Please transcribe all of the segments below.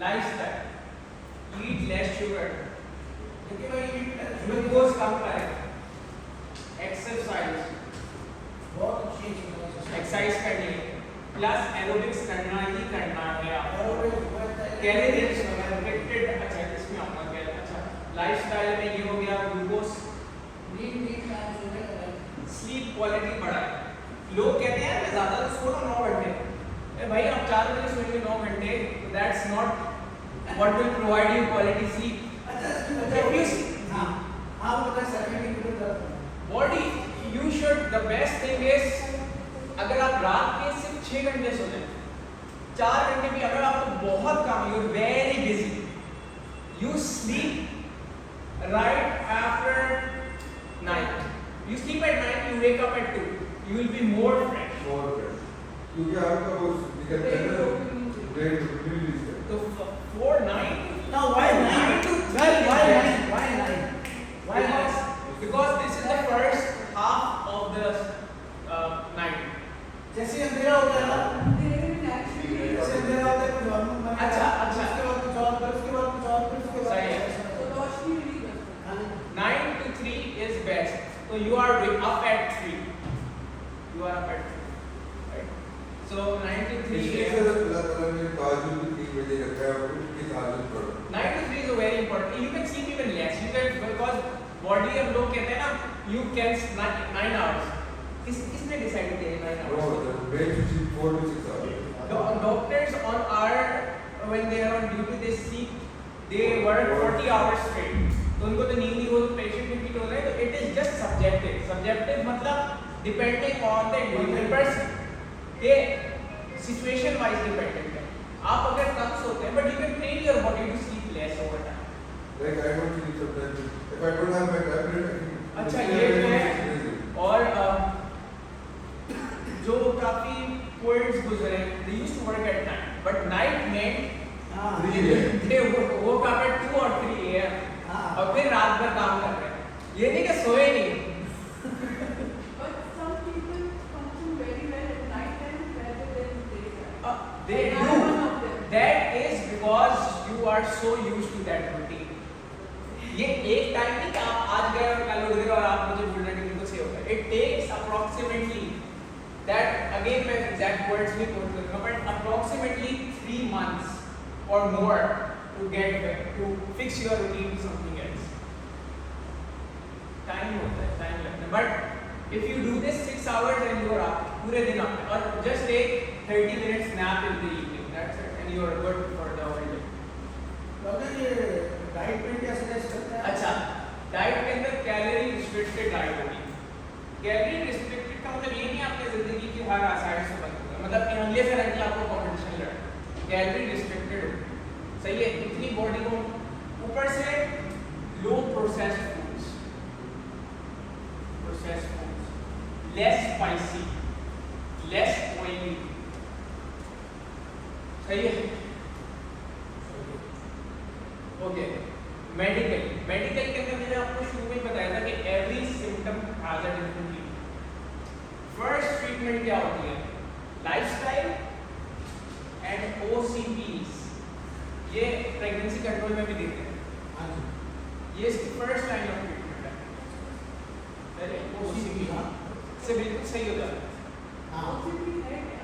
Lifestyle, eat less sugar, देखिए भाई glucose कम करें, एक्सरसाइज, बहुत अच्छी चीज एक्सरसाइज करनी है, प्लस एरोबिक्स करना ही करना है आपको, कैलोरी रिस्ट्रिक्टेड, अच्छा इसमें आपका क्या, अच्छा लाइफस्टाइल में ये हो गया, ग्लूकोज, स्लीप क्वालिटी बढ़ाए। लोग कहते हैं मैं ज्यादा तो सो रहा 9 घंटे, भाई आप 4 बजे सोएंगे 9 घंटे, that's not what will provide you quality sleep. Body you should, the best thing is अगर आप रात के सिर्फ 6 घंटे सो जाए, 4 घंटे भी अगर आपको बहुत काम, you are very busy, you sleep right after 9, you sleep at 9, you wake up at 2, you will be more fresh. क्योंकि आपका वो निकलता है ना ब्रेन रिलीज है So for 9, Now why 9 to 12? Why 9? Why not? because this is the first half of the night. जैसे अंधेरा होता है ना, जैसे अंधेरा होता है कुछ हार्मोन बनता है, अच्छा। उसके बाद कुछ और, फिर उसके बाद कुछ और, फिर उसके बाद सही है। कुछ और। 9 to 3 is best. So you are up at 3. You are up at 3. Right? So 9 to 3 इसलिए is सर अल्लाह ताला ने ताजुद 3 बजे रखा है और उसकी ताजुद पढ़ो 9 to 3 is very important. You can sleep even less. You can, because body हम लोग कहते हैं ना, you can 9 hours. किसने डिसाइड किया है 9 वो hours? ब्रेन से 4 to 6 hours Doctors on our, when they are on duty, they sleep, they work 40 hours straight. तो उनको तो नींद नहीं हो, तो पेशेंट रिपीट हो रहे हैं, तो it is just subjective. Subjective मतलब depending on the individual person, ये सिचुएशन वाइज डिपेंडेंट है। आप अगर कम सोते हैं, but you can train your body to sleep less over time. like I don't sleep sometimes if I don't have my tablet अच्छा ये जो है, और जो काफी पोएट्स गुजरे, they used to work at night, but night meant हाँ, they woke up at 2 or 3 a.m. हाँ। और फिर रात भर काम कर रहे हैं, ये नहीं कि सोए नहीं। But some people function very well at night time rather than daytime. They I am one of do. them. That is because you are so used to that routine. ये एक टाइम नहीं कि आप आज गए और कल उठ गए और आप मुझे बोलना कि बिल्कुल सही होगा। It takes approximately that, again मैं exact words नहीं quote करूँगा, but approximately 3 months or more to get back, to fix your routine to something else. Time होता है, time लगता है, but if you do this 6 hours and you are up पूरे दिन आप, और just take 30 minutes nap in the evening, that's it, and you are good for the whole day. Doctor ये diet में क्या सजेस्ट करते हैं? अच्छा, डाइट के अंदर कैलोरी रिस्ट्रिक्टेड डाइट होगी। कैलोरी रिस्ट्रिक्टेड का मतलब ये नहीं आपकी जिंदगी की हर आसाइड से बंद होगा, मतलब अनलेस एंड अनटिल आपको कंपटीशन लड़ना, कैलोरी रिस्ट्रिक्टेड होगी, सही है। इतनी बॉडी को, ऊपर से low processed foods, less spicy, less oily, सही है। ओके, मेडिकल के अंदर मैंने आपको शुरू में बताया था कि every symptom has a different treatment. First treatment क्या होती है? लाइफस्टाइल एंड OCPs, ये प्रेगनेंसी कंट्रोल में भी देते हैं। हाँ जी। ये इसकी फर्स्ट लाइन ऑफ ट्रीटमेंट है। पहले OCP से बिल्कुल सही हो जाता है। हाँ। OCP है क्या?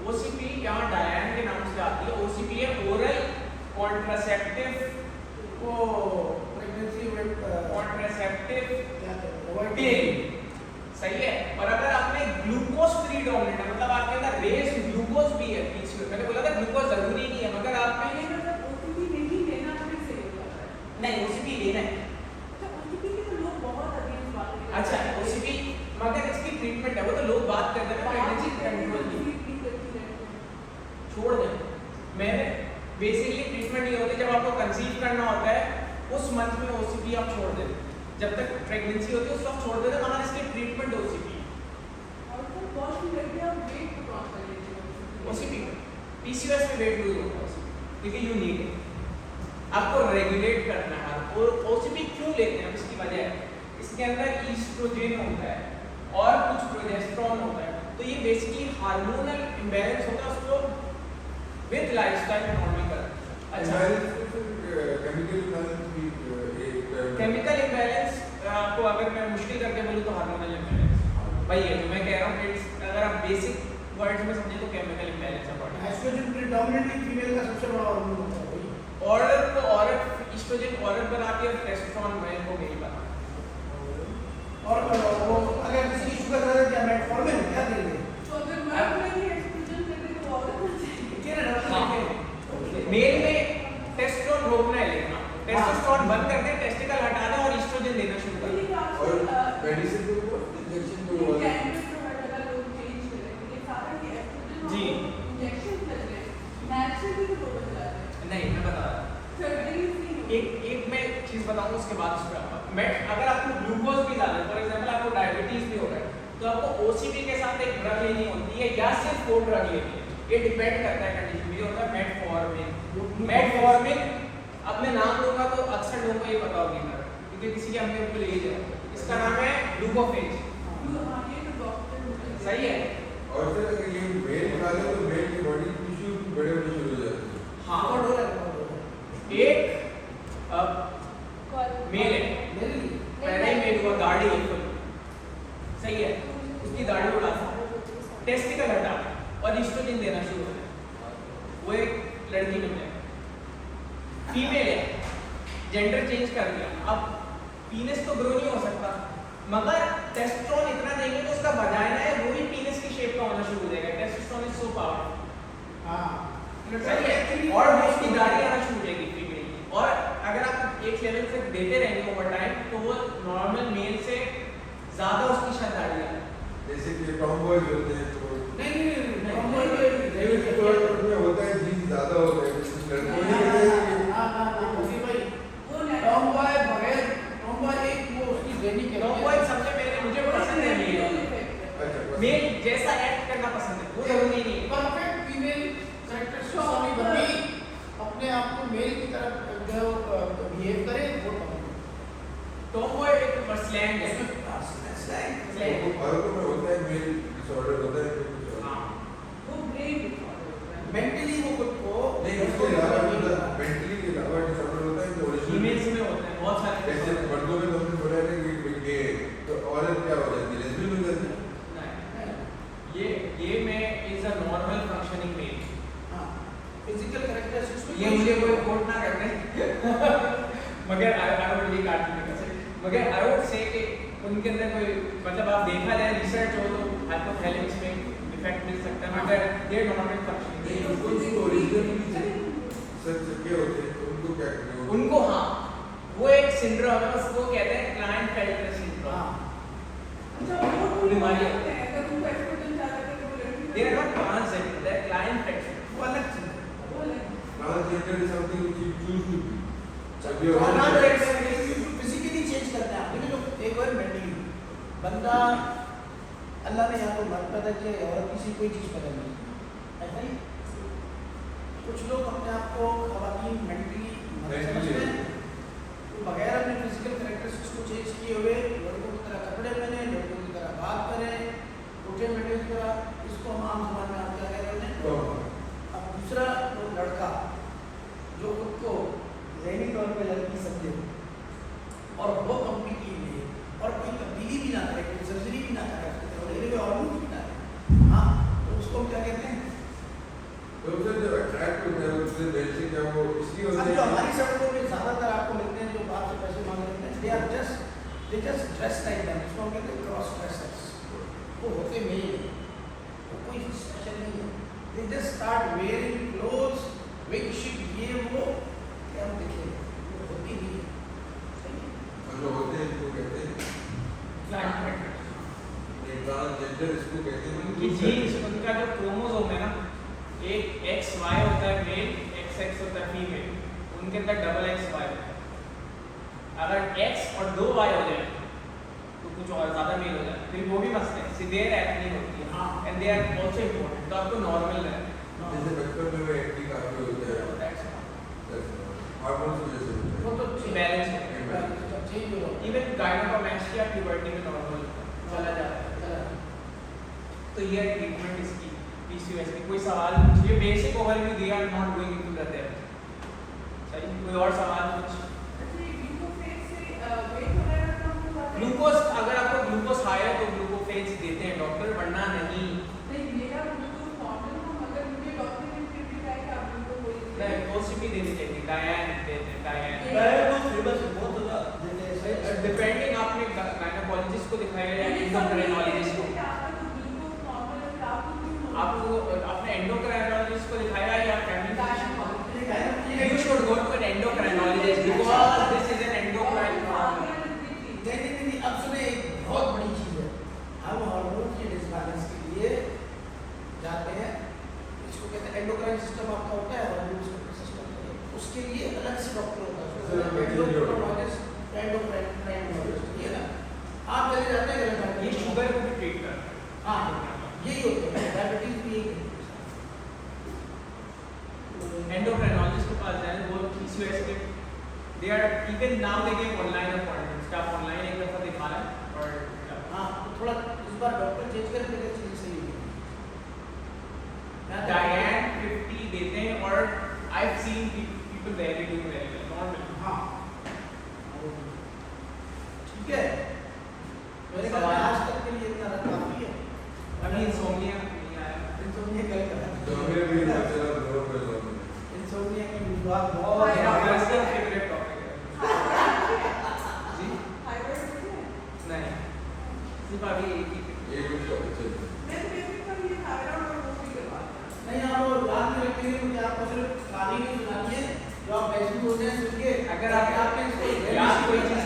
OCP यहाँ डायन के नाम से आती है। OCP है ओरल कॉन्ट्रासेप्टिव, वो प्रेगनेंसी में कॉन्ट्रासेप्टिव क्या कहते हैं? पिल, सही है। और अगर आपने ग्लूकोज फ्री डोमिनेंट है, मतलब आपके अंदर रेस ग्लूकोज भी है, पीछे मैंने बोला था ग्लूकोज जरूरी नहीं है, मगर आप में पहले मतलब OCP नहीं लेना तो भी सही होता है। नहीं OCP लेना है। अच्छा, OCP के तो लोग बहुत अगेंस्ट बात करते हैं। अच्छा OCP, मगर इसकी ट्रीटमेंट है, वो तो लोग बात करते हैं ना प्रेगनेंसी कंट्रोल की, छोड़ दें। मैंने बेसिकली ट्रीटमेंट ये होती है, जब आपको कंसीव करना होता है उस मंथ में OCP आप छोड़ देते, जब तक प्रेगनेंसी होती है उस वक्त छोड़ देते, मगर इसकी ट्रीटमेंट OCP है। और तो बहुत ही लग गया वेट को क्रॉस कर लेते हैं। OCP PCOS में वेट लूज होता है क्योंकि यू नीड इट, आपको रेगुलेट करना है। और OCP क्यों लेते हैं, इसकी वजह है इसके अंदर ईस्ट्रोजन होता है और कुछ प्रोजेस्टेरोन होता है, तो ये बेसिकली हार्मोनल इम्बैलेंस होता है, उसको विद लाइफस्टाइल नॉर्मल करता है। अच्छा वही है जो मैं कह रहा हूँ, अगर आप बेसिक वर्ड्स में समझे तो केमिकल इम्बैलेंस है बॉडी। एस्ट्रोजन प्रेडोमिनेटली फीमेल का सबसे बड़ा हार्मोन होता है भाई। औरत को औरत, ईस्ट्रोजन औरत बनाती है और टेस्टोस्टेरोन मेल को मेल बनाता और वो अगर किसी की शुगर ज्यादा क्या मेटफॉर्मिन क्या देंगे? तो अगर मर्द में ही एस्ट्रोजन लेते तो औरत में चाहिए। क्या ना है। हाँ, मेल में टेस्टोस्टेरोन रोकना है, लेकिन टेस्टोस्टेरोन बंद कर दें, टेस्टिकल हटा दें और ईस्ट्रोजन देना शुरू कर दें। और मेडिसिन को इंजेक्शन को जी। नहीं, मैं बता रहा हूँ। एक मैं चीज बताऊंगा उसके बाद उस पर आपका मैं अगर आपको ग्लूकोज भी ज्यादा है, फॉर एग्जांपल आपको डायबिटीज भी हो रहा है, तो आपको ओसीपी के साथ एक ड्रग लेनी होती है या सिर्फ वो ड्रग लेनी है, ये डिपेंड करता है कंडीशन पे। ये होता है मेटफॉर्मिन। मेटफॉर्मिन अब मैं नाम लूंगा तो अक्सर लोगों को ये पता होगी सर, क्योंकि किसी के हमने को ले जाए, इसका नाम है ग्लूकोफेज। सही है। और फिर अगर ये मेल खा ले तो मेल की बॉडी टिश्यू बड़े होने शुरू हो जाते हैं। हाँ, रिकॉर्ड हो रहा है। एक मेल है, पहले ही मेल हुआ, दाढ़ी है फुल, सही है, उसकी दाढ़ी उड़ा टेस्टिकल हटा और ईस्ट्रोजन देना शुरू हो गया, वो एक लड़की में है, फीमेल है, जेंडर चेंज कर दिया, अब पीनस तो ग्रो नहीं हो सकता, मगर टेस्टोस्टेरोन इतना देंगे तो उसका वजाइना है वो भी पीनस की शेप का होना शुरू हो जाएगा। Testosterone is so powerful. हाँ सही है। और वो उसकी दाढ़ी आना शुरू हो जाएगी फीमेल की, और अगर आप एक लेवल से देते रहेंगे ओवर टाइम तो वो नॉर्मल मेल से ज्यादा उसकी शायद दाढ़ी आए। जैसे कि टॉम बॉयज होते हैं तो नहीं लेकिन तो में होता है जीन ज्यादा होता है, लड़कों ने टॉम बॉय बगैर टॉम बॉय एक वो उसकी जेनी के टॉम बॉय सबसे पहले मुझे पसंद है मेल जैसा एक्ट करना पसंद है, वो जरूरी नहीं है। परफेक्ट फीमेल कैरेक्टरिस्टिक्स वाली बंदी अपने आप को मेल की तरफ जो बिहेव करे वो टॉम बॉय एक स्लैंग है, स्लैंग। औरतों में होता है मेल डिसऑर्डर होता है कुछ। हाँ, वो ब्रेन डिसऑर्डर मेंटली वो खुद को नहीं, उसके अलावा मतलब मेंटली के अलावा डिसऑर्डर होता है जो फीमेल्स में होते हैं बहुत सारे। जैसे मर्दों में तो हमने बोला है कि ये तो औरत क्या हो जाती है, लेस्बियन हो जाती है। ये में is a normal functioning male. हां फिजिकल कैरेक्टरिस्टिक्स ये मुझे कोई कोट ना कर दे मगर आई वुड बी काटने का से, मगर आई वुड से कि उनके अंदर कोई मतलब आप देखा जाए रिसर्च हो तो हाइपोथैलेमस में इफेक्ट मिल सकता है, मगर दे आर नॉर्मल फंक्शनिंग। उनको ओरिजिनल सच क्या होते हैं उनको क्या करते हैं उनको हाँ वो एक सिंड्रोम है, उसको कहते हैं क्लाइंट-फेल्टर सिंड्रोम। हां वो बीमारी है। अगर तुमको एस्ट्रोजन ज्यादा है तो वो लड़की they are not transgender, they are Klinefelter, वो अलग चीज है। वो लड़की transgender is something which you choose to be. जब ये फिजिकली चेंज करते हैं लेकिन जो एक बार मेंटली बंदा अल्लाह ने यहाँ को मर्द पैदा किया और किसी कोई चीज़ पैदा नहीं की, ऐसा ही कुछ लोग अपने आप को खवातीन मेंटली समझते हैं तो बगैर अपने फिजिकल कैरेक्टरिस्टिक्स को चेंज किए हुए लड़कों की तरह कपड़े पहने, लड़कों की तरह बात करें, उठे बैठे की तरह, इसको हम आम समाज में आप क्या कह रहे हैं। अब दूसरा लड़का जो खुद को ज़हनी तौर पे लड़की समझे और वो कंप्लीटली ले और कोई तब्दीली भी ना करे, कोई सर्जरी भी ना करे, और भी ना करे, हाँ तो उसको हम क्या कहते हैं। तो फिर जब अट्रैक्ट होते हैं उससे देर से क्या वो इसलिए अब होते जो हैं हमारी सड़कों पे ज्यादातर आपको मिलते हैं जो बात से पैसे मांग रहे हैं, they just dress like that, इसको हम कहते हैं क्रॉस ड्रेसर्स। वो होते मेल हैं, वो कोई स्पेशल नहीं है, they just start wearing clothes wig ship ये वो क्या हम देखें वो होती नहीं है, सही है? और जो होते हैं इसको कहते हैं क्लाइंट-फेल्टर ट्रांसजेंडर, इसको कहते हैं कि जीन्स उनका जो क्रोमोसोम है ना, एक XY होता है मेल, XX होता है फीमेल, उनके अंदर डबल XY होता है। अगर X और 2 Y हो जाए तो कुछ और ज्यादा मेल हो जाए, फिर वो भी मस्त है, सीधे एक्टिंग होती है। हाँ। And they are also important, तो आपको नॉर्मल है। जैसे बचपन में वो एक्टिव काफी होता है हार्मोन्स की वजह से होता है। वो तो बैलेंस है। चेंज हो इवन गायनेकोमैस्टिया प्यूबर्टी में नॉर्मल चला जाता है। तो ये है ट्रीटमेंट इसकी PCOS की। कोई सवाल पूछिए, बेसिक ओवरव्यू दिया, not going into the depth. सही, कोई और सवाल कुछ? ग्लूकोज, अगर आपको ग्लूकोज हाई है तो ग्लूकोफेज देते हैं उसकी देनी चाहिए, डायन देते डायन। डायन तो फेमस है बहुत ज़्यादा देते हैं। डिपेंडिंग आपने गायनेकोलॉजिस्ट को दिखाया या एंडोक्राइनोलॉजिस्ट को, आपको अपने एंडोक्राइनोलॉजिस्ट को दिखाया या फैमिली फिजिशियन को, you should go to an endocrinologist because this is an endocrine problem. नहीं, अब सुने एक बहुत बड़ी चीज़ है, हम हार्मोन के डिसबैलेंस के लिए जाते हैं, इसको कहते हैं एंडोक्राइन सिस्टम आपका होता है, हार्मोन सिस्टम, उसके लिए अलग से डॉक्टर होता है, एंडोक्राइनोलॉजिस्ट, एंडोक्राइनोलॉजिस्ट, ये ना आप चले जाते हैं, ये शुगर को भी ट्रीट करता है। हाँ यही होता है, डायबिटीज भी यही है। एंडोक्राइनोलॉजिस्ट के पास जाए वो इस वजह से they are even now they give online appointments, आप ऑनलाइन एक दफा दिखा रहे हैं और हाँ तो थोड़ा इस बार डॉक्टर चेंज कर देते हैं, चीज़ सही है। डायन 50 देते हैं और I have seen people very doing very well normal. हाँ ठीक है, मेरे ख्याल में आज तक के लिए इतना काफ़ी है। अभी इंसोम्निया नहीं आया, इंसोम्निया कल का तो मेरे भी बच्चा ग्रो कर लो। इंसोम्निया की विवाद बहुत मेरा है। पर्सनल फेवरेट टॉपिक है जी। नहीं सिर्फ अभी एक ही एक मिनट चल। नहीं आप लोग याद नहीं रखेंगे क्योंकि आपको सिर्फ कहानी नहीं सुनानी है, जो आप वैसे बोलते हैं सुन के अगर आप आपने इसको याद कोई चीज